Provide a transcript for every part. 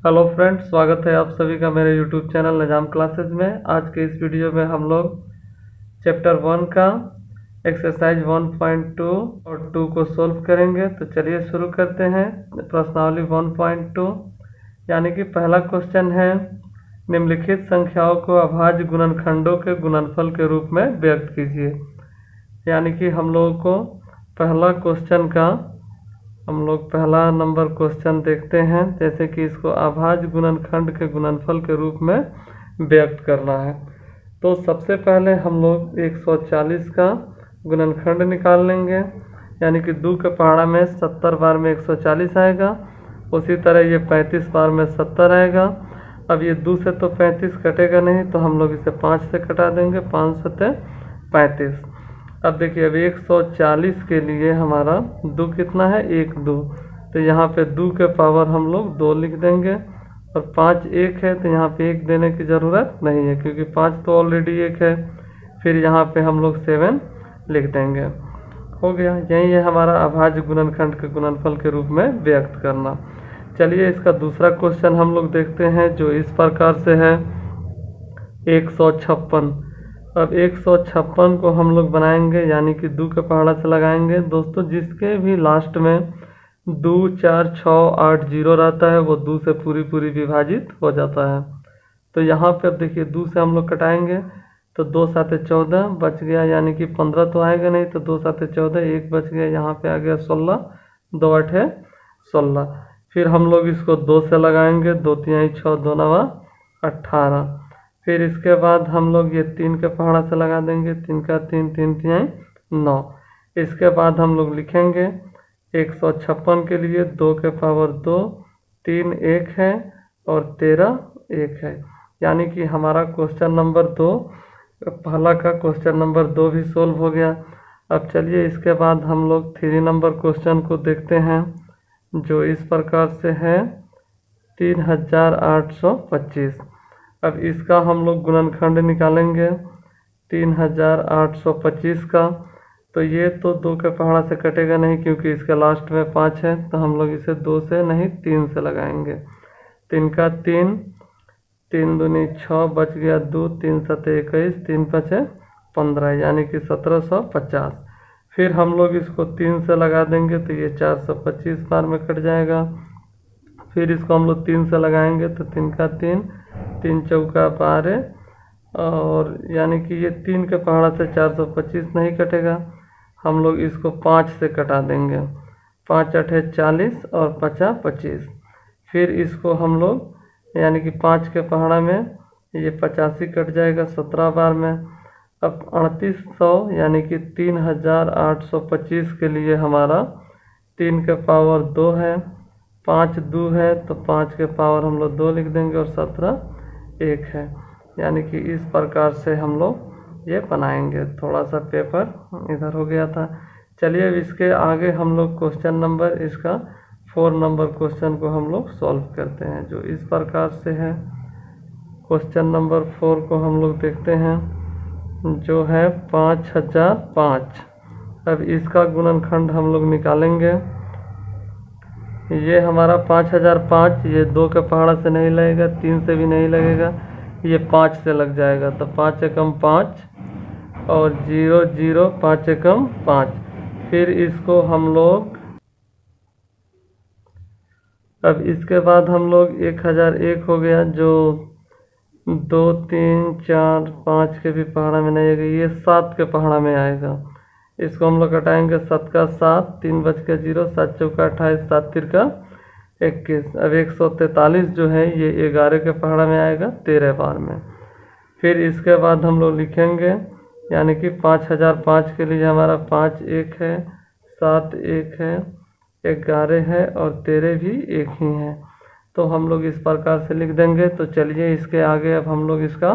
Hello friends, स्वागत है आप सभी का मेरे यूट्यूब चैनल निजाम क्लासेस में। आज के इस वीडियो में हम लोग चैप्टर 1 का एक्सरसाइज 1.2 और 2 को सोल्व करेंगे। तो चलिए शुरू करते हैं। प्रश्नावली 1.2 यानी कि पहला क्वेश्चन है, निम्नलिखित संख्याओं को अभाज्य गुणनखंडों के गुणनफल के रूप में व्यक्त कीजिए। यानी कि हम लोगों को पहला नंबर क्वेश्चन देखते हैं, जैसे कि इसको अभाज्य गुणनखंड के गुणनफल के रूप में व्यक्त करना है। तो सबसे पहले हम लोग 140 का गुणनखंड निकाल लेंगे। यानी कि 2 के पहाड़ा में 70 बार में 140 आएगा, उसी तरह ये 35 बार में 70 आएगा। अब ये 2 से तो 35 कटेगा नहीं, तो हम लोग इसे 5 से कटा देंगे, 5 सत्ते 35। अब देखिए, अब 140 के लिए हमारा 2 कितना है, 1 2, तो यहाँ पे 2 के पावर हम लोग 2 लिख देंगे, और 5 1 है तो यहाँ पे 1 देने की ज़रूरत नहीं है, क्योंकि 5 तो ऑलरेडी 1 है। फिर यहाँ पे हम लोग 7 लिख देंगे। हो गया, यही है हमारा अभाज्य गुणनखंड के गुणनफल के रूप में व्यक्त करना। चलिए इसका दूसरा क्वेश्चन हम लोग देखते हैं, जो इस प्रकार से है 156। अब 156 को हम लोग बनाएंगे, यानी कि 2 के पहाड़ा से लगाएंगे। दोस्तों, जिसके भी लास्ट में 2 4 6 8 0 रहता है, वो 2 से पूरी विभाजित हो जाता है। तो यहाँ पे अब देखिए, 2 से हम लोग कटाएंगे, तो 2 7 14 बच गया, यानी कि 15 तो आएगा नहीं, तो 2 7 14, 1 बच गया, यहाँ पे आ गया 16, 2 8 16। फिर हम लोग इसको 2 से लगाएंगे, 2 3 6 2 9 18। फिर इसके बाद हम लोग ये 3 के पहाड़ा से लगा देंगे, 3 का 3 3 3 9। इसके बाद हम लोग लिखेंगे 156 के लिए 2 के पावर 2, 3 1 है और 13 1 है। यानी कि हमारा क्वेश्चन नंबर 2, पहला का क्वेश्चन नंबर 2 भी सोल्व हो गया। अब चलिए इसके बाद हम लोग 3 नंबर क्वेश्चन को देखते हैं, जो इस प्रकार से है 3825। अब इसका हम लोग गुणनखंड निकालेंगे 3825 का। तो ये तो 2 के पहाड़ा से कटेगा नहीं, क्योंकि इसके लास्ट में 5 है, तो हम लोग इसे 2 से नहीं 3 से लगाएंगे। 3 का 3, 3 दूनी 6 बच गया 2, 3 7 21, 3 5 15, यानी कि 1750। फिर हम लोग इसको 3 से लगा देंगे, तो ये 425 बार में कट जाएगा। फिर इसको हम लोग 3 से लगाएंगे, तो 3 का 3, 3 चौका 12, और यानी कि ये 3 के पहाड़ा से 425 नहीं कटेगा, हम लोग इसको 5 से कटा देंगे, 5 8 40 और 5 25। फिर इसको हम लोग, यानी कि 5 के पहाड़ा में ये 85 कट जाएगा 17 बार में। अब 3800 यानी कि 3825 के लिए हमारा 3 के पावर 2 है, 5 2 है, तो 5 के पावर हम लोग 2 लिख देंगे, और 17 1 है। यानी कि इस प्रकार से हम लोग ये बनाएंगे। थोड़ा सा पेपर इधर हो गया था। चलिए अब इसके आगे हम लोग क्वेश्चन नंबर इसका 4 नंबर क्वेश्चन को हम लोग सॉल्व करते हैं, जो इस प्रकार से है। क्वेश्चन नंबर 4 को हम लोग देखते हैं, जो है 5005। अब इसका गुणनखंड हम लोग निकालेंगे। ये हमारा 5005, ये 2 के पहाड़ा से नहीं लगेगा, 3 से भी नहीं लगेगा, ये 5 से लग जाएगा। तो 5 एकम 5 और 0 0, 5 एकम 5। फिर इसको हम लोग, अब इसके बाद हम लोग 1001 हो गया, जो 2 3 4 5 के भी पहाड़ा में नहीं आएगा, ये 7 के पहाड़ा में आएगा। इसको हम लोग घटाएंगे, 7 का 7, 3 बच के 0, 7 चौका 28, 7 तिरका 21। अब 143 जो है ये 11 के पहाड़ा में आएगा 13 बार में। फिर इसके बाद हम लोग लिखेंगे, यानी कि 5005 के लिए हमारा 5 1 है, 7 1 है, 11 है, और 13 भी 1 ही है। तो हम लोग इस प्रकार से लिख देंगे। तो चलिए इसके आगे अब हम लोग इसका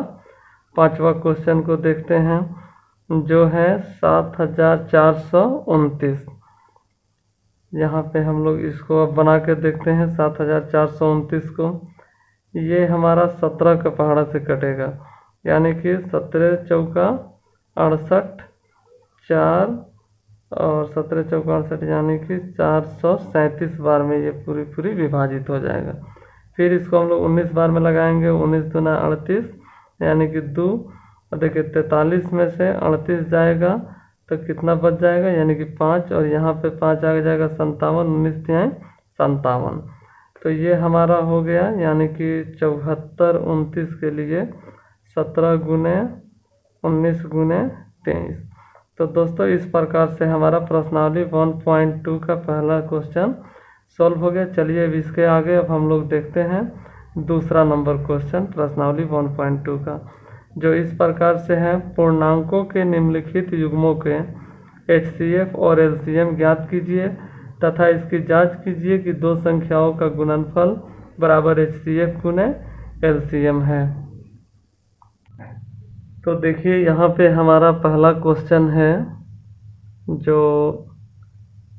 5वां क्वेश्चन को देखते हैं, जो है 7429। यहाँ पे हम लोग इसको अब बना के देखते हैं 7429 को। ये हमारा 17 के पहाड़ा से कटेगा, यानी कि 17 चौका 68, 4 और 17 चौका 68, यानी कि 437 बार में ये पूरी विभाजित हो जाएगा। फिर इसको हम लोग 19 बार में लगाएंगे, 19 दूना 38 यानी कि 2। और देखिए 43 में से 38 जाएगा तो कितना बच जाएगा, यानी कि 5, और यहाँ पे 5 आ जाएगा 57, 19 तिहाई 57। तो ये हमारा हो गया, यानी कि 74 29 के लिए 17 गुने 19 गुने 23। तो दोस्तों इस प्रकार से हमारा प्रश्नावली 1.2 का पहला क्वेश्चन सॉल्व हो गया। चलिए अब इसके आगे अब हम लोग देखते हैं दूसरा नंबर क्वेश्चन प्रश्नावली 1.2 का, जो इस प्रकार से है। पूर्णांकों के निम्नलिखित युग्मों के HCF और LCM ज्ञात कीजिए तथा इसकी जांच कीजिए कि दो संख्याओं का गुणनफल बराबर HCF गुने LCM है। तो देखिए यहाँ पे हमारा पहला क्वेश्चन है जो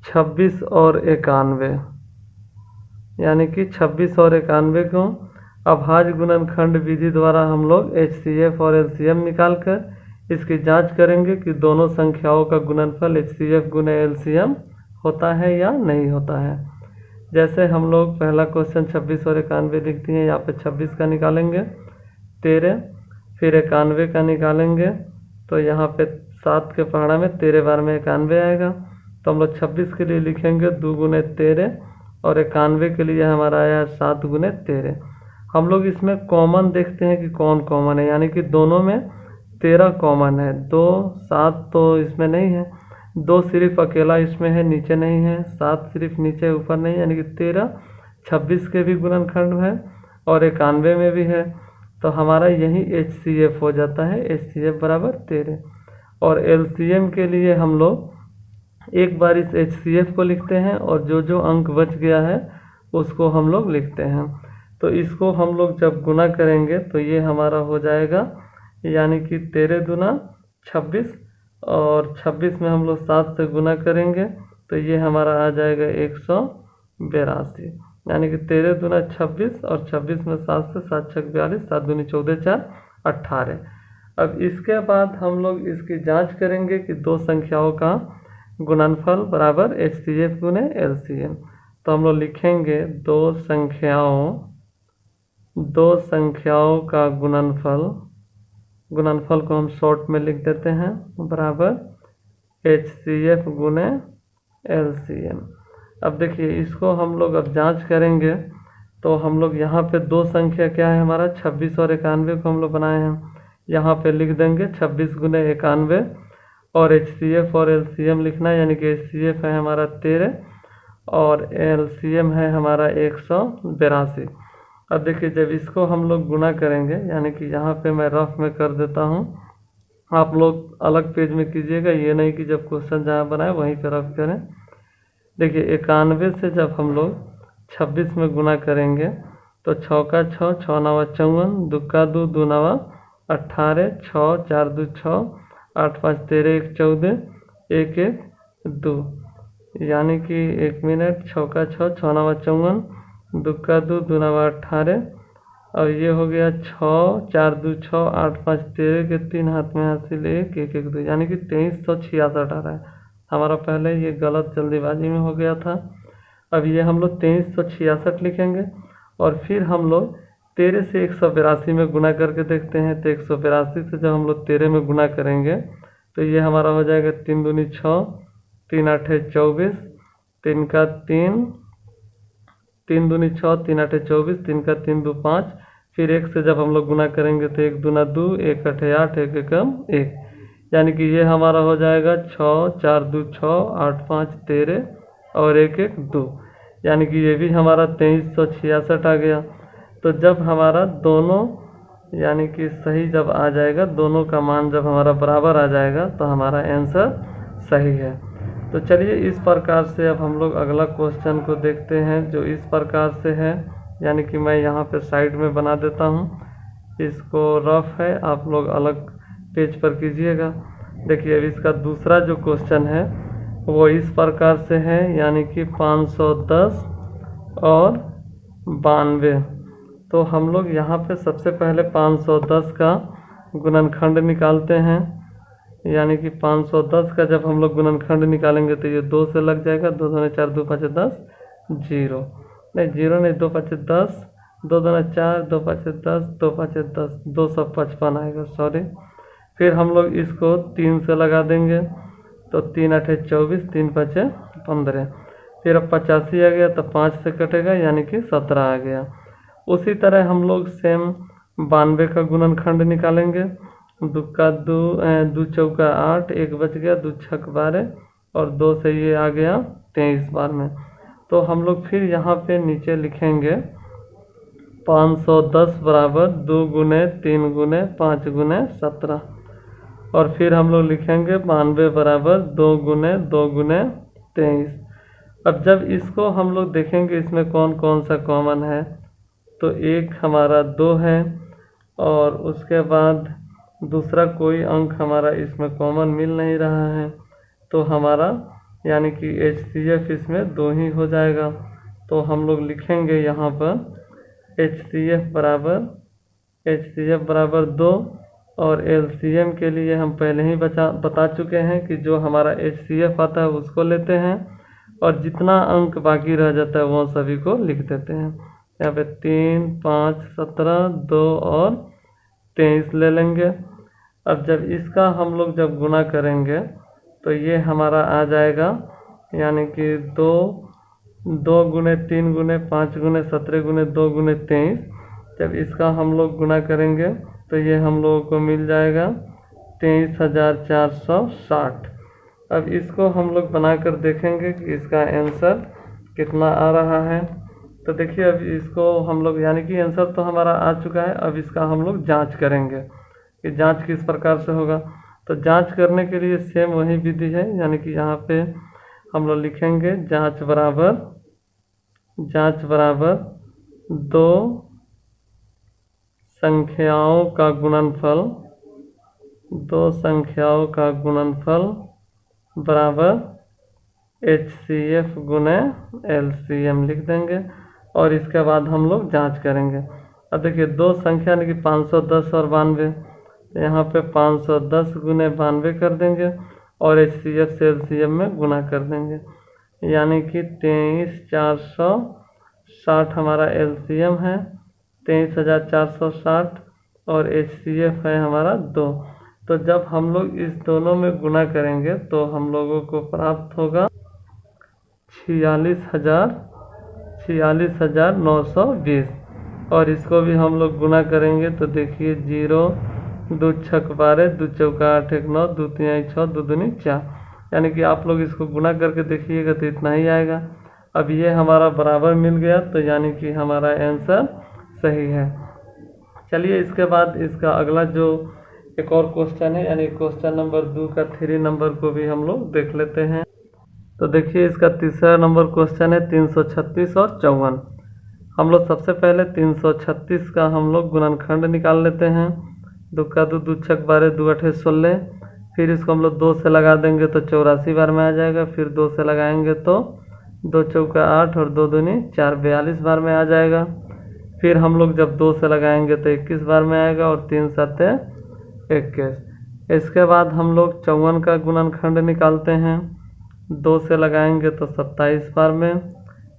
26 और 91, यानी कि 26 और 91 को अभाज्य गुणनखंड विधि द्वारा हम लोग HCF और LCM निकाल कर इसकी जांच करेंगे कि दोनों संख्याओं का गुणनफल HCF गुने LCM होता है या नहीं होता है। जैसे हम लोग पहला क्वेश्चन 26 और 91 लिख दिए, यहाँ पे 26 का निकालेंगे 13, फिर 91 का निकालेंगे तो यहाँ पे 7 के पहाड़ा में 13 बार में 91 आएगा। तो हम लोग 26 के लिए लिखेंगे 2 गुने 13 और 91 के लिए हमारा आया 7 गुने 13। हम लोग इसमें कॉमन देखते हैं कि कौन कॉमन है, यानी कि दोनों में 13 कॉमन है। 2 7 तो इसमें नहीं है, 2 सिर्फ अकेला इसमें है, नीचे नहीं है, 7 सिर्फ नीचे ऊपर नहीं है, यानी कि 13 26 के भी गुणनखंड है और 91 में भी है। तो हमारा यही HCF हो जाता है, HCF बराबर 13। और LCM के लिए हम लोग एक बार इस HCF को लिखते हैं और जो जो अंक बच गया है उसको हम लोग लिखते हैं। तो इसको हम लोग जब गुना करेंगे तो ये हमारा हो जाएगा, यानी कि 13 दूना 26 और 26 में हम लोग 7 से गुना करेंगे तो ये हमारा आ जाएगा 182, यानी कि 13 दूना 26 और 26 में 7 से 7 छक 42, 7 दूनी 14 4 18। अब इसके बाद हम लोग इसकी जांच करेंगे कि दो संख्याओं का गुणनफल बराबर HCF गुने LCM। तो हम लोग लिखेंगे दो संख्याओं का गुणनफल को हम शॉर्ट में लिख देते हैं बराबर HCF गुने LCM। अब देखिए इसको हम लोग अब जांच करेंगे तो हम लोग यहाँ पे दो संख्या क्या है हमारा 26 और 91 को हम लोग बनाए हैं, यहाँ पे लिख देंगे 26 गुने 91 और HCF और LCM लिखना है, यानी कि HCF है हमारा 13 और LCM है हमारा 182। अब देखिए जब इसको हम लोग गुना करेंगे, यानी कि यहाँ पे मैं रफ में कर देता हूँ, आप लोग अलग पेज में कीजिएगा, ये नहीं कि जब क्वेश्चन जहाँ बनाए वहीं पर रफ करें। देखिए 91 से जब हम लोग 26 में गुना करेंगे तो 6 का 6, 6 नवा 54, 2 का 2, 2 नवा 18, 6 4 2 6, 8 5 13, 1 14, 1 1 2, यानी कि 1 मिनट 6 का 6, 6 नवा 54, 2 का 2, 2 नवा 18 और ये हो गया 6 4 2 6, 8 5 13 के 3 हाथ में हासिल 1 1 1 2, यानी कि 2366 आ रहा है हमारा। पहले ये गलत जल्दीबाजी में हो गया था। अब ये हम लोग 2366 लिखेंगे और फिर हम लोग 13 से 182 में गुना करके देखते हैं। तो 182 से जब हम लोग 13 में गुना करेंगे तो ये हमारा हो जाएगा 3 दूनी 6, 3 8 24, 3 का 3, 3 दूनी 6, 3 8 24, 3 का 3 2 5, फिर 1 से जब हम लोग गुना करेंगे तो 1 दूना 2, 1 8 8, 1 1 1, यानी कि ये हमारा हो जाएगा 6 4 2 6, 8 5 13 और 1 1 2, यानी कि ये भी हमारा 2366 आ गया। तो जब हमारा दोनों यानी कि सही जब आ जाएगा, दोनों का मान जब हमारा बराबर आ जाएगा तो हमारा आंसर सही है। तो चलिए इस प्रकार से अब हम लोग अगला क्वेश्चन को देखते हैं जो इस प्रकार से है, यानी कि मैं यहाँ पे साइड में बना देता हूँ, इसको रफ है, आप लोग अलग पेज पर कीजिएगा। देखिए अब इसका दूसरा जो क्वेश्चन है वो इस प्रकार से है, यानी कि 510 और 92। तो हम लोग यहाँ पे सबसे पहले 510 का गुणनखंड निकालते हैं, यानी कि 510 का जब हम लोग गुणनखंड निकालेंगे तो ये 2 से लग जाएगा, 2 दूनी 4 2 5 10 0 नहीं 0 नहीं 2 5 10 2 दूना 4, 2 5 10, 2 5 10, 255 आएगा, सॉरी। फिर हम लोग इसको 3 से लगा देंगे, तो 3 8 24, 3 5 15। फिर अब 85 आ गया तो 5 से कटेगा, यानी कि 17 आ गया। उसी तरह हम लोग सेम 92 का गुणनखंड निकालेंगे। 2 का 2, 2 चौका 8, 1 बच गया, 2 छक 12 और 2 से ये आ गया 23 बार में। तो हम लोग फिर यहाँ पे नीचे लिखेंगे 510 बराबर 2 गुने 3 गुने 5 गुने 17, और फिर हम लोग लिखेंगे 92 बराबर 2 गुने 2 गुने 23। अब जब इसको हम लोग देखेंगे इसमें कौन कौन सा कॉमन है, तो एक हमारा 2 है, और उसके बाद दूसरा कोई अंक हमारा इसमें कॉमन मिल नहीं रहा है, तो हमारा यानी कि HCF इसमें 2 ही हो जाएगा। तो हम लोग लिखेंगे यहाँ पर HCF बराबर 2, और LCM के लिए हम पहले ही बता चुके हैं कि जो हमारा HCF आता है उसको लेते हैं, और जितना अंक बाकी रह जाता है वो सभी को लिख देते हैं। यहाँ पे 3 5 17 2 और 23 ले लेंगे। अब जब इसका हम लोग जब गुना करेंगे तो ये हमारा आ जाएगा, यानी कि 2 गुने 3 गुने 5 गुने 17 गुने 2 गुने 23। जब इसका हम लोग गुना करेंगे तो ये हम लोगों को मिल जाएगा 23,460। अब इसको हम लोग बनाकर देखेंगे कि इसका आंसर कितना आ रहा है। तो देखिए अब इसको हम लोग, यानी कि आंसर तो हमारा आ चुका है, अब इसका हम लोग जांच करेंगे कि जांच किस प्रकार से होगा। तो जांच करने के लिए सेम वही विधि है, यानी कि यहाँ पे हम लोग लिखेंगे जांच बराबर 2 संख्याओं का गुणनफल बराबर HCF गुने LCM लिख देंगे, और इसके बाद हम लोग जांच करेंगे। अब देखिए 2 संख्या यानी कि 510 और 92, यहाँ पे 510 गुने 92 कर देंगे और HCF से LCM में गुना कर देंगे, यानी कि 23,460 हमारा LCM है, 23,460, और HCF है हमारा 2। तो जब हम लोग इस दोनों में गुना करेंगे तो हम लोगों को प्राप्त होगा 46,920, और इसको भी हम लोग गुना करेंगे तो देखिए 0 2 छक 12, 2 चौका 8 1 9, 2 3 6, 2 दूनी 4, यानी कि आप लोग इसको गुना करके देखिएगा तो इतना ही आएगा। अब ये हमारा बराबर मिल गया, तो यानी कि हमारा आंसर सही है। चलिए इसके बाद इसका अगला जो एक और क्वेश्चन है, यानी क्वेश्चन नंबर 2 का 3 नंबर को भी हम लोग देख लेते हैं। तो देखिए इसका तीसरा नंबर क्वेश्चन है 336 और 54। हम लोग सबसे पहले 336 का हम लोग गुणनखंड निकाल लेते हैं। 2 का 2, 2 छक 12, 2 8 16। फिर इसको हम लोग 2 से लगा देंगे तो 84 बार में आ जाएगा। फिर 2 से लगाएंगे तो 2 चौका 8 और 2 दूनी 4, 42 बार में आ जाएगा। फिर हम लोग जब 2 से लगाएंगे तो 21 बार में आएगा, और 3 7 21। इसके बाद हम लोग 54 का गुणनखंड निकालते हैं। 2 से लगाएंगे तो 27 बार में,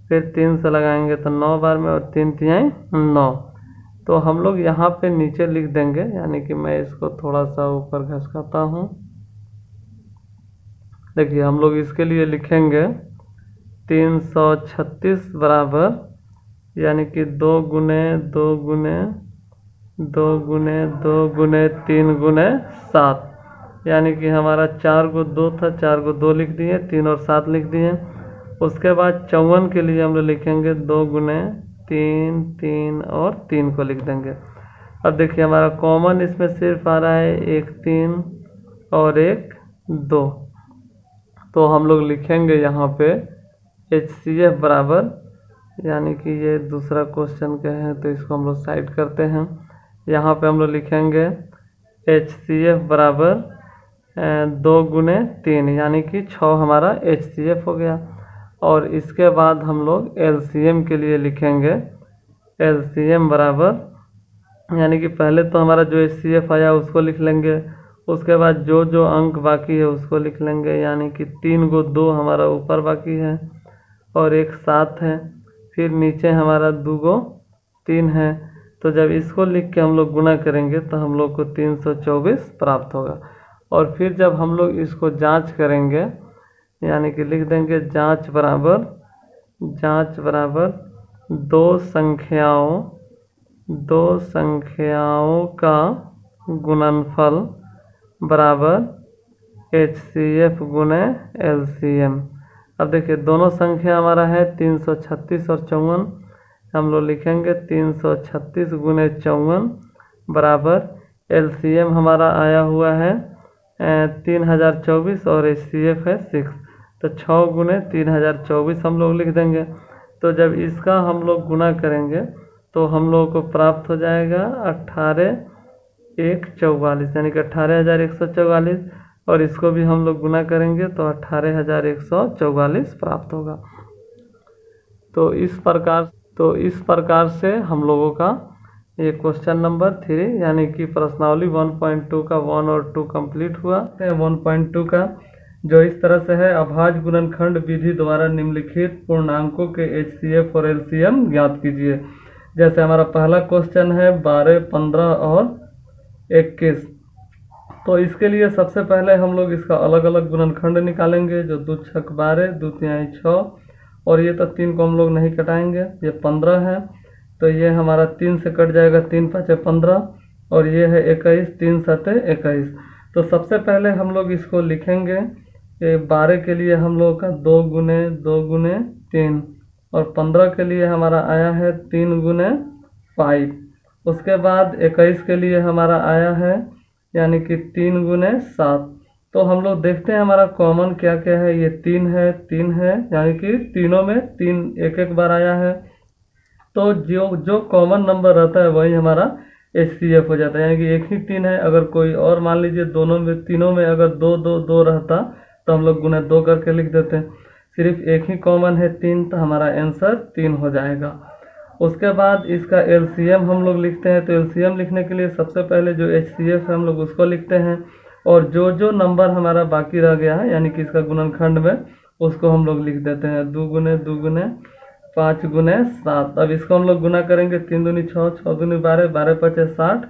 फिर 3 से लगाएंगे तो 9 बार में, और 3 3 9। तो हम लोग यहाँ पे नीचे लिख देंगे, यानी कि मैं इसको थोड़ा सा ऊपर घसकाता हूँ। देखिए हम लोग इसके लिए लिखेंगे 336 बराबर, यानी कि 2 गुने 2 गुने 2 गुने 2 गुने 3 गुने 7, यानी कि हमारा 4 को 2 था, 4 को 2 लिख दिए, 3 और 7 लिख दिए। उसके बाद 54 के लिए हम लोग लिखेंगे 2 गुने 3 3 और 3 को लिख देंगे। अब देखिए हमारा कॉमन इसमें सिर्फ आ रहा है 1 3 और 1 2, तो हम लोग लिखेंगे यहाँ पे HCF बराबर, यानी कि ये दूसरा क्वेश्चन का है तो इसको हम लोग साइड करते हैं। यहाँ पे हम लोग लिखेंगे HCF बराबर 2 गुने 3, यानी कि 6 हमारा HCF हो गया। और इसके बाद हम लोग LCM के लिए लिखेंगे LCM बराबर, यानी कि पहले तो हमारा जो HCF आया उसको लिख लेंगे, उसके बाद जो जो अंक बाकी है उसको लिख लेंगे, यानी कि 3 को 2 हमारा ऊपर बाकी है और 1 7 है। फिर नीचे हमारा 2 को 3 है, तो जब इसको लिख के हम लोग गुना करेंगे तो हम लोग को 324 प्राप्त होगा। और फिर जब हम लोग इसको जांच करेंगे, यानी कि लिख देंगे जांच बराबर दो संख्याओं का गुणनफल बराबर HCF गुणे LCM। अब देखिए दोनों संख्या हमारा है 336 और 54, हम लोग लिखेंगे 336 गुणे 54 बराबर LCM हमारा आया हुआ है 3024 और HCF है 6, तो 6 गुणे 3024 हम लोग लिख देंगे। तो जब इसका हम लोग गुना करेंगे तो हम लोगों को प्राप्त हो जाएगा 18,144, यानी कि 18,144, और इसको भी हम लोग गुना करेंगे तो 18,144 प्राप्त होगा। तो इस प्रकार से हम लोगों का ये क्वेश्चन नंबर 3 यानी कि प्रश्नावली 1.2 का 1 और 2 कंप्लीट हुआ। 1.2 का जो इस तरह से है, अभाज्य गुणनखंड विधि द्वारा निम्नलिखित पूर्णांकों के HCF और LCM ज्ञात कीजिए। जैसे हमारा पहला क्वेश्चन है 12, 15 और 21, तो इसके लिए सबसे पहले हम लोग इसका अलग अलग गुणनखंड निकालेंगे, जो 2 छक 12, 2 तिहाई 6, और ये तो 3 को हम लोग नहीं कटाएंगे। ये 15 है तो ये हमारा 3 से कट जाएगा, 3 5 15, और ये है 21, 3 7 21। तो सबसे पहले हम लोग इसको लिखेंगे, 12 के लिए हम लोग का 2 गुने 3, और 15 के लिए हमारा आया है 3 गुने 5। उसके बाद 21 के लिए हमारा आया है यानी कि 3 गुने 7। तो हम लोग देखते हैं हमारा कॉमन क्या क्या है, ये 3 है, यानी कि तीनों में 3 एक एक बार आया है। तो जो कॉमन नंबर रहता है वही हमारा HCF हो जाता है, यानी कि एक ही 3 है। अगर कोई और मान लीजिए तीनों में अगर 2 2 2 रहता तो हम लोग गुना 2 करके लिख देते हैं। सिर्फ एक ही कॉमन है 3, तो हमारा आंसर 3 हो जाएगा। उसके बाद इसका LCM हम लोग लिखते हैं, तो LCM लिखने के लिए सबसे पहले जो HCF है हम लोग उसको लिखते हैं, और जो नंबर हमारा बाकी रह गया है यानी कि इसका गुणनखंड में, उसको हम लोग लिख देते हैं 2 गुने 5 गुने 7। अब इसको हम लोग गुना करेंगे, 3 दूनी 6, 6 दूनी 12, 12 5 60,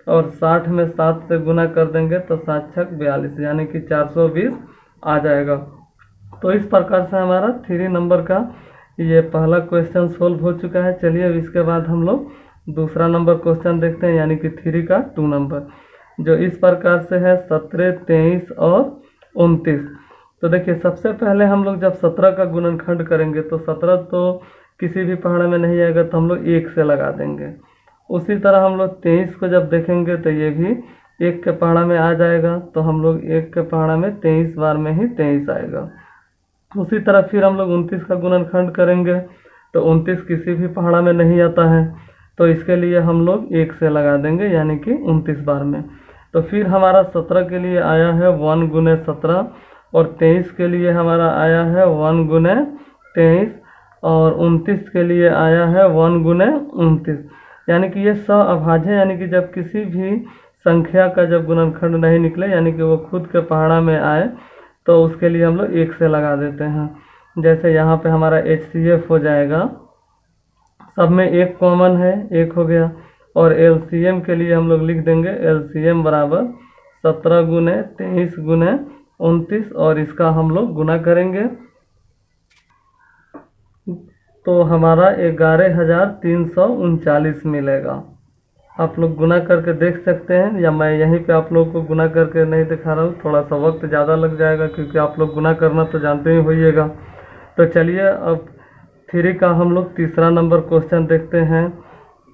और 60 में 7 से गुना कर देंगे तो 7 छक 42, यानी कि 420 आ जाएगा। तो इस प्रकार से हमारा 3 नंबर का ये पहला क्वेश्चन सोल्व हो चुका है। चलिए अब इसके बाद हम लोग दूसरा नंबर क्वेश्चन देखते हैं, यानी कि 3 का 2 नंबर, जो इस प्रकार से है 17, 23 और 29। तो देखिए सबसे पहले हम लोग जब 17 का गुणनखंड करेंगे तो 17 तो किसी भी पहाड़ा में नहीं आएगा, तो हम लोग 1 से लगा देंगे। उसी तरह हम लोग 23 को जब देखेंगे तो ये भी 1 के पहाड़ा में आ जाएगा, तो हम लोग 1 के पहाड़ा में 23 बार में ही 23 आएगा। उसी तरह फिर हम लोग 29 का गुणनखंड करेंगे तो 29 किसी भी पहाड़ा में नहीं आता है, तो इसके लिए हम लोग 1 से लगा देंगे, यानी कि 29 बार में। तो फिर हमारा 17 के लिए आया है 1 गुने 17, और 23 के लिए हमारा आया है 1 गुने 23, और 29 के लिए आया है 1 गुने 29। यानी कि ये अभाज्य है, यानी कि जब किसी भी संख्या का जब गुणनखंड नहीं निकले, यानी कि वो खुद के पहाड़ा में आए, तो उसके लिए हम लोग 1 से लगा देते हैं। जैसे यहाँ पे हमारा HCF हो जाएगा, सब में 1 कॉमन है, 1 हो गया। और LCM के लिए हम लोग लिख देंगे LCM बराबर 17 गुने 23 गुने 29, और इसका हम लोग गुना करेंगे तो हमारा 11,339 मिलेगा। आप लोग गुना करके देख सकते हैं, या मैं यहीं पे आप लोगों को गुना करके नहीं दिखा रहा हूँ, थोड़ा सा वक्त ज़्यादा लग जाएगा क्योंकि आप लोग गुना करना तो जानते ही होइएगा। तो चलिए अब 3 का हम लोग तीसरा नंबर क्वेश्चन देखते हैं।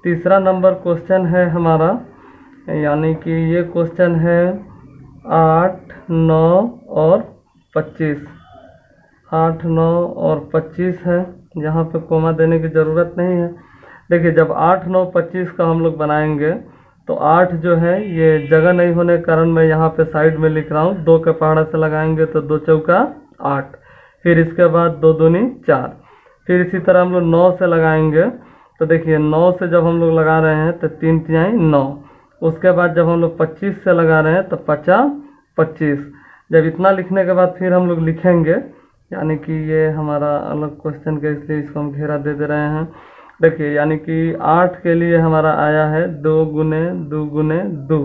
तीसरा नंबर क्वेश्चन है हमारा, यानी कि ये क्वेश्चन है 8, 9 और 25। 8, 9 और 25 है, यहाँ पे कोमा देने की ज़रूरत नहीं है। देखिए जब 8, 9, 25 का हम लोग बनाएंगे तो 8 जो है ये जगह नहीं होने के कारण मैं यहाँ पे साइड में लिख रहा हूँ, 2 के पहाड़ा से लगाएंगे तो 2 चौका 8, फिर इसके बाद 2 दूनी 4, फिर इसी तरह हम लोग 9 से लगाएंगे। तो देखिए 9 से जब हम लोग लगा रहे हैं तो 3 तिहाई 9, उसके बाद जब हम लोग 25 से लगा रहे हैं तो 50 25। जब इतना लिखने के बाद फिर हम लोग लिखेंगे, यानी कि ये हमारा अलग क्वेश्चन के, इसलिए इसको हम घेरा दे रहे हैं। देखिए यानी कि 8 के लिए हमारा आया है 2 गुने 2 गुने 2,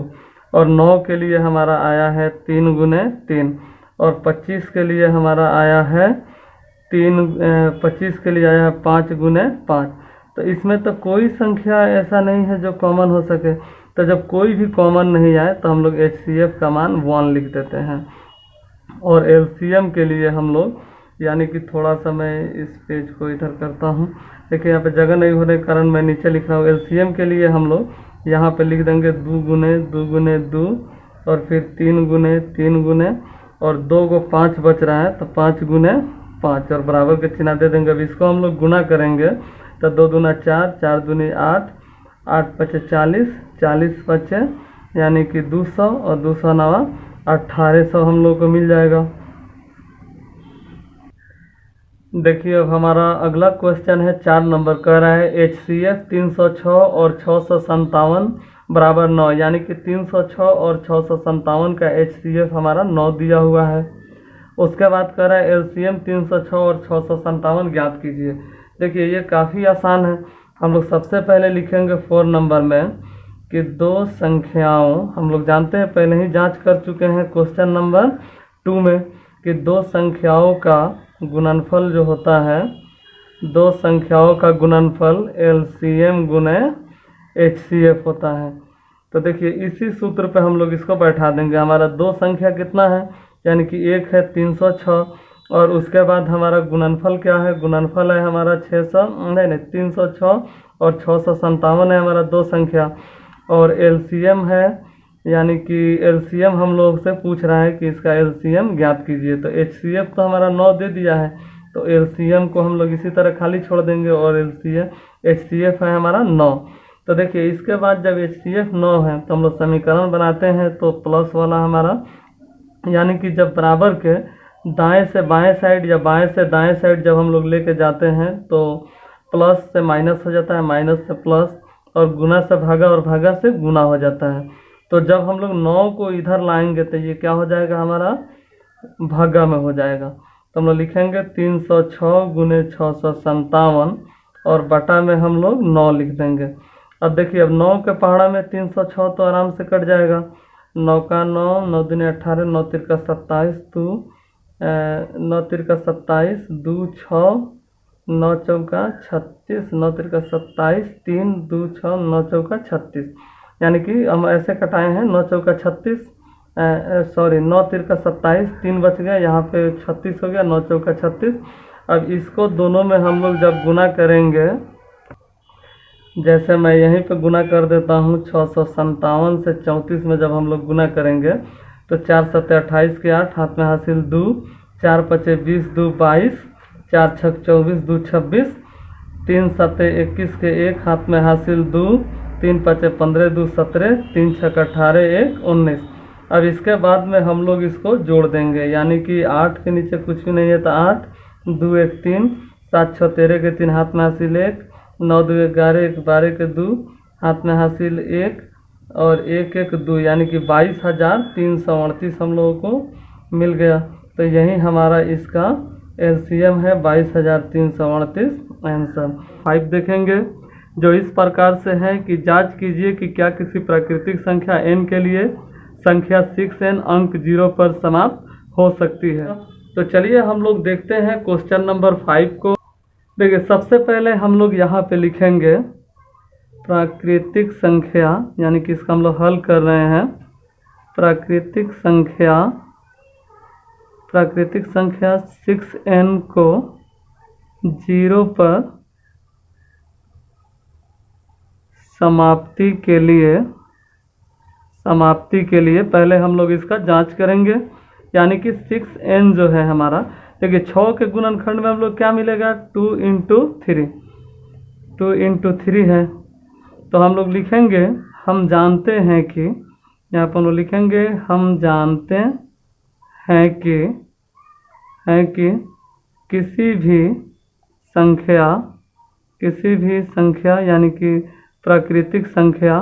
और 9 के लिए हमारा आया है 3 गुने 3, और 25 के लिए हमारा आया है 25 के लिए आया है 5 गुने 5। तो इसमें तो कोई संख्या ऐसा नहीं है जो कॉमन हो सके। तो जब कोई भी कॉमन नहीं आए तो हम लोग HCF का मान 1 लिख देते हैं। और LCM के लिए हम लोग, यानी कि थोड़ा सा मैं इस पेज को इधर करता हूँ, देखिए यहाँ पे जगह नहीं होने के कारण मैं नीचे लिख रहा हूँ। LCM के लिए हम लोग यहाँ पे लिख देंगे 2 गुने 2 गुने 2, और फिर 3 गुने 3 गुने, और 2 को 5 बच रहा है तो 5 गुने 5, और बराबर के चिन्ह दे देंगे। अब इसको हम लोग गुना करेंगे तो 2 दूना 4, 4 दूनी 8, 8 पचे 40, 40 बचे यानी कि 200, और 200 नवा 1800 हम लोग को मिल जाएगा। देखिए अब हमारा अगला क्वेश्चन है 4 नंबर, कह रहा है HCF 306 और 657 बराबर 9, यानी कि 306 और 657 का HCF हमारा 9 दिया हुआ है। उसके बाद कह रहा है LCM 306 और 657 ज्ञात कीजिए। देखिए ये काफ़ी आसान है। हम लोग सबसे पहले लिखेंगे 4 नंबर में कि दो संख्याओं, हम लोग जानते हैं पहले ही जांच कर चुके हैं क्वेश्चन नंबर 2 में, कि दो संख्याओं का गुणनफल जो होता है, दो संख्याओं का गुणनफल LCM गुने HCF होता है। तो देखिए इसी सूत्र पे हम लोग इसको बैठा देंगे। हमारा दो संख्या कितना है, यानी कि एक है 306, और उसके बाद हमारा गुणनफल क्या है, गुणनफल है हमारा 306 और 657 है हमारा दो संख्या, और LCM है, यानी कि LCM हम लोग से पूछ रहा है कि इसका LCM ज्ञात कीजिए। तो HCF तो हमारा 9 दे दिया है, तो LCM को हम लोग इसी तरह खाली छोड़ देंगे, और HCF है हमारा 9। तो देखिए इसके बाद जब HCF 9 है तो हम लोग समीकरण बनाते हैं, तो प्लस वाला हमारा, यानी कि जब बराबर के दाएं से बाएं साइड या बाएं से दाएं साइड जब हम लोग लेके जाते हैं तो प्लस से माइनस हो जाता है, माइनस से प्लस, और गुना से भागा और भागा से गुना हो जाता है। तो जब हम लोग 9 को इधर लाएंगे तो ये क्या हो जाएगा, हमारा भागा में हो जाएगा। तो हम लोग लिखेंगे 306 गुने 657, और बटा में हम लोग 9 लिख देंगे। अब देखिए अब 9 के पहाड़ा में 306 तो आराम से कट जाएगा, 9 का 9, 9 दूनी 18, 9 तिरका 27, 9 तिरका 27, 2 6, 9 चौका 36, 9 तिरका 27, 3 2 6, 9 चौका 36, यानी कि हम ऐसे कटाए हैं 9 चौका 36, सॉरी 9 तिरका 27, 3 बच गया, यहाँ पे 36 हो गया, 9 चौका 36। अब इसको दोनों में हम लोग जब गुना करेंगे, जैसे मैं यहीं पे गुना कर देता हूँ, 657 से 34 में जब हम लोग गुना करेंगे तो 4 सत्ते 28 के 8, हाथ में हासिल 2, 4 पचे 20, 2 22, 4 छक 24, 2 26, 3 सत्ते 21 के 1, हाथ में हासिल 2, 3 पचे 15, 2 17, 3 छक 18, 1 19। अब इसके बाद में हम लोग इसको जोड़ देंगे, यानी कि 8 के नीचे कुछ भी नहीं है तो 8, 2 1 3, 7 6 13 के 3, हाथ में हासिल 1, 9 2 11, 1 12 के 2, हाथ में हासिल 1, और 1 1 2, यानी कि 22,338 हम लोगों को मिल गया। तो यही हमारा इसका LCM है, 22,338 आंसर। 5 देखेंगे जो इस प्रकार से है कि जांच कीजिए कि क्या किसी प्राकृतिक संख्या n के लिए संख्या 6n अंक 0 पर समाप्त हो सकती है। तो चलिए हम लोग देखते हैं क्वेश्चन नंबर 5 को। देखिए सबसे पहले हम लोग यहाँ पे लिखेंगे प्राकृतिक संख्या, यानी कि इसका हम लोग हल कर रहे हैं। प्राकृतिक संख्या 6n को 0 पर समाप्ति के लिए पहले हम लोग इसका जांच करेंगे, यानी कि 6n जो है हमारा, देखिए 6 के गुणनखंड में हम लोग क्या मिलेगा, 2 इंटू 3 है। तो हम लोग लिखेंगे, हम जानते हैं कि, यहाँ पर हम लोग लिखेंगे हम जानते हैं कि किसी भी संख्या यानी कि प्राकृतिक संख्या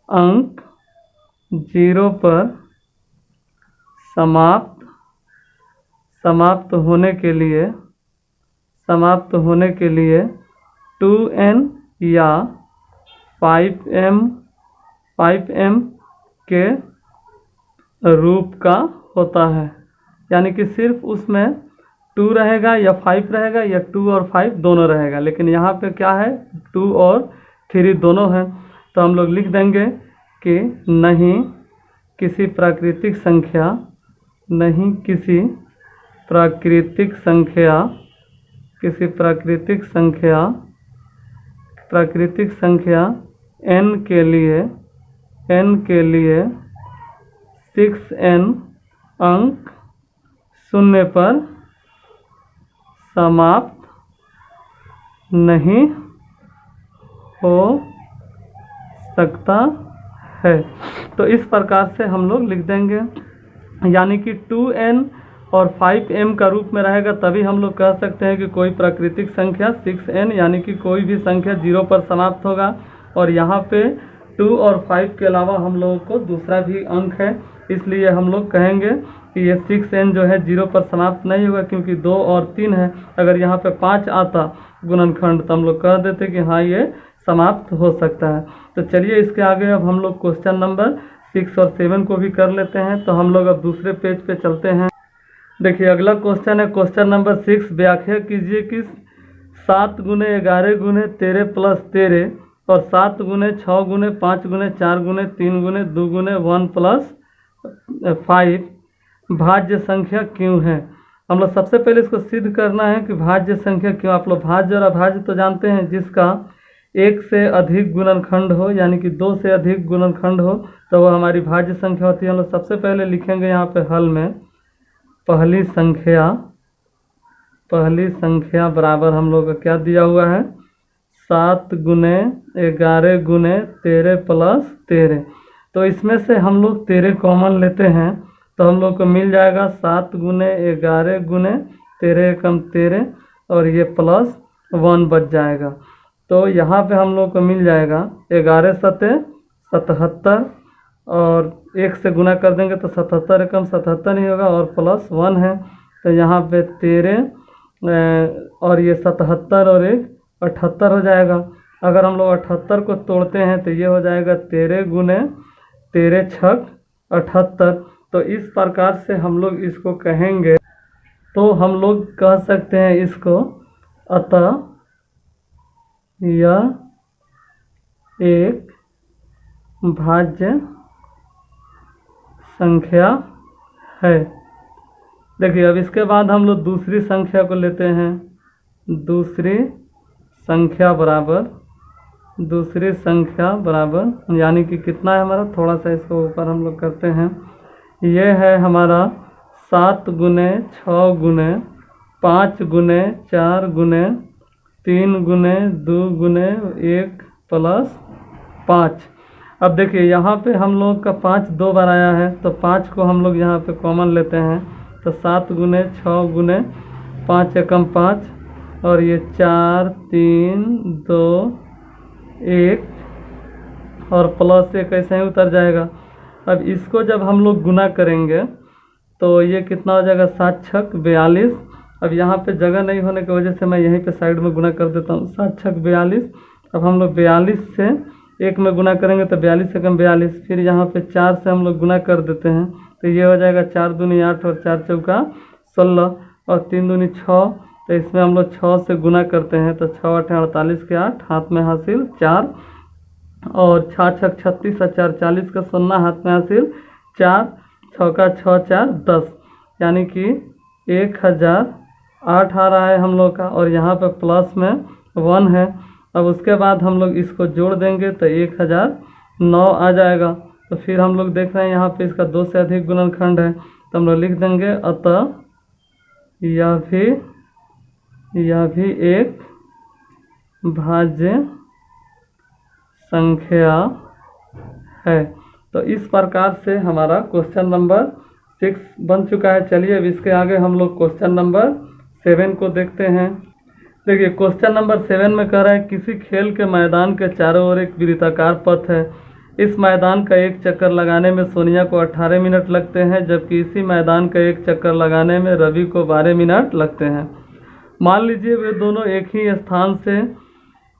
अंक 0 पर समाप्त होने के लिए 2n या 5m के रूप का होता है। यानी कि सिर्फ उसमें 2 रहेगा या 5 रहेगा या 2 और 5 दोनों रहेगा, लेकिन यहाँ पे क्या है 2 और 3 दोनों हैं। तो हम लोग लिख देंगे कि नहीं किसी प्राकृतिक संख्या n के लिए 6n अंक शून्य पर समाप्त नहीं हो सकता है। तो इस प्रकार से हम लोग लिख देंगे, यानी कि 2n और 5m का रूप में रहेगा तभी हम लोग कह सकते हैं कि कोई प्राकृतिक संख्या 6n यानी कि कोई भी संख्या 0 पर समाप्त होगा। और यहाँ पे 2 और 5 के अलावा हम लोगों को दूसरा भी अंक है, इसलिए हम लोग कहेंगे कि ये 6n जो है 0 पर समाप्त नहीं होगा, क्योंकि 2 और 3 है। अगर यहाँ पे 5 आता गुणनखंड तो हम लोग कह देते कि हाँ ये समाप्त हो सकता है। तो चलिए इसके आगे अब हम लोग क्वेश्चन नंबर 6 और 7 को भी कर लेते हैं। तो हम लोग अब दूसरे पेज पे चलते हैं। देखिए अगला क्वेश्चन है क्वेश्चन नंबर 6। व्याख्या कीजिए कि 7 × 11 × 13 + 13 और 7 × 6 × 5 × 4 × 3 × 2 × 1 + 5 भाज्य संख्या क्यों है। हम लोग सबसे पहले इसको सिद्ध करना है कि भाज्य संख्या क्यों। आप लोग भाज्य और अभाज्य तो जानते हैं, जिसका 1 से अधिक गुणनखंड हो यानी कि 2 से अधिक गुणनखंड हो तो वह हमारी भाज्य संख्या होती है। हम लोग सबसे पहले लिखेंगे यहाँ पे हल में पहली संख्या बराबर हम लोग का क्या दिया हुआ है 7 × 11 × 13 + 13। तो इसमें से हम लोग 13 कॉमन लेते हैं तो हम लोग को मिल जाएगा 7 × 11 × 13 × 13 और ये +1 बच जाएगा। तो यहाँ पे हम लोग को मिल जाएगा 11 × 7 = 77 और 1 से गुना कर देंगे तो 77 × 77 ही होगा और +1 है। तो यहाँ पे 13 और ये 77 और 1 78 हो जाएगा। अगर हम लोग 78 को तोड़ते हैं तो ये हो जाएगा 13 × 13 × 6 78। तो इस प्रकार से हम लोग इसको कहेंगे, तो हम लोग कह सकते हैं इसको अतः यह एक भाज्य संख्या है। देखिए अब इसके बाद हम लोग दूसरी संख्या को लेते हैं। दूसरी संख्या बराबर यानी कि कितना है हमारा, थोड़ा सा इसको ऊपर हम लोग करते हैं। ये है हमारा 7 × 6 × 5 × 4 × 3 × 2 × 1 + 5। अब देखिए यहाँ पे हम लोग का 5 2 बार आया है तो 5 को हम लोग यहाँ पे कॉमन लेते हैं। तो 7 × 6 × 5 × 5 और ये 4 3 2 1 और +1 ऐसे ही उतर जाएगा। अब इसको जब हम लोग गुना करेंगे तो ये कितना हो जाएगा 7 × 6 = 42। अब यहाँ पे जगह नहीं होने की वजह से मैं यहीं पे साइड में गुना कर देता हूँ। 7 × 6 = 42। अब हम लोग 42 से 1 में गुना करेंगे तो 42 × 42। फिर यहाँ पे 4 से हम लोग गुना कर देते हैं तो ये हो जाएगा 4 दूनी 8 और 4 चौका 16 और 3 दूनी 6। तो इसमें हम लोग 6 से गुना करते हैं तो 6 8 48 के 8 हाथ में हासिल 4 और 6 6 36 और 4 40 का 0 हाथ में हासिल 4 6 का 6 4 10 यानी कि 1008 आ रहा है हम लोग का और यहाँ पे प्लस में 1 है। अब उसके बाद हम लोग इसको जोड़ देंगे तो 1009 आ जाएगा। तो फिर हम लोग देख रहे हैं यहाँ पे इसका 2 से अधिक गुणनखंड है तो हम लोग लिख देंगे अतः यह भी एक भाज्य संख्या है। तो इस प्रकार से हमारा क्वेश्चन नंबर 6 बन चुका है। चलिए अब इसके आगे हम लोग क्वेश्चन नंबर 7 को देखते हैं। देखिए क्वेश्चन नंबर 7 में कह रहा है किसी खेल के मैदान के चारों ओर एक वृत्ताकार पथ है। इस मैदान का एक चक्कर लगाने में सोनिया को 18 मिनट लगते हैं, जबकि इसी मैदान का एक चक्कर लगाने में रवि को 12 मिनट लगते हैं। मान लीजिए वे दोनों एक ही स्थान से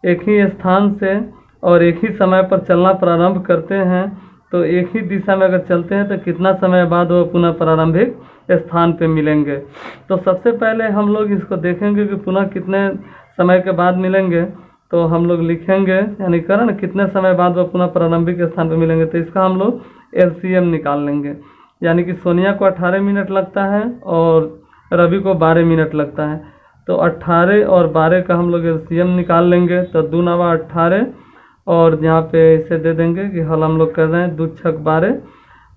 एक ही स्थान से और एक ही समय पर चलना प्रारंभ करते हैं तो एक ही दिशा में अगर चलते हैं तो कितना समय बाद वो पुनः प्रारंभिक स्थान पे मिलेंगे। तो सबसे पहले हम लोग इसको देखेंगे कि पुनः कितने समय के बाद मिलेंगे। तो हम लोग लिखेंगे यानी करण कितने समय बाद वो पुनः प्रारंभिक स्थान पे मिलेंगे। तो इसका हम लोग LCM निकाल लेंगे, यानी कि सोनिया को 18 मिनट लगता है और रवि को 12 मिनट लगता है। तो 18 और 12 का हम लोग LCM निकाल लेंगे। तो 2 नवा 18 और यहाँ पे इसे दे देंगे कि हल हम लोग कर रहे हैं 2 छक 12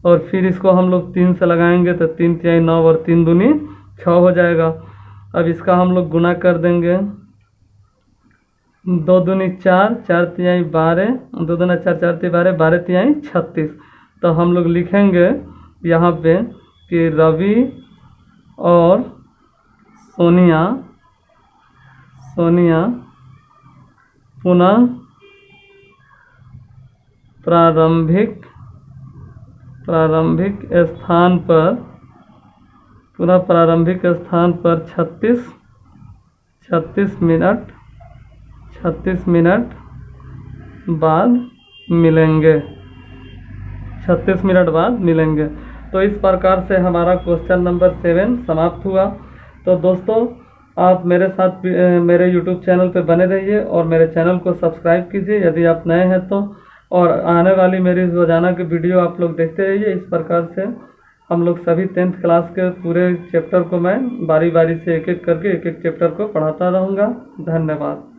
और फिर इसको हम लोग 3 से लगाएंगे तो 3 तिहाई 9 और 3 दूनी 6 हो जाएगा। अब इसका हम लोग गुना कर देंगे, 2 दूनी 4, 4 तिहाई 12, 2 दूना 4, 4 तिहाई 12, 12 तिहाई 36। तो हम लोग लिखेंगे यहाँ पे कि रवि और सोनिया पुनः प्रारंभिक स्थान पर 36 मिनट बाद मिलेंगे। 36 मिनट बाद मिलेंगे। तो इस प्रकार से हमारा क्वेश्चन नंबर 7 समाप्त हुआ। तो दोस्तों आप मेरे साथ मेरे YouTube चैनल पे बने रहिए और मेरे चैनल को सब्सक्राइब कीजिए यदि आप नए हैं तो, और आने वाली मेरी रोजाना की वीडियो आप लोग देखते रहिए। इस प्रकार से हम लोग सभी 10th क्लास के पूरे चैप्टर को मैं बारी बारी से एक एक करके एक एक चैप्टर को पढ़ाता रहूँगा। धन्यवाद।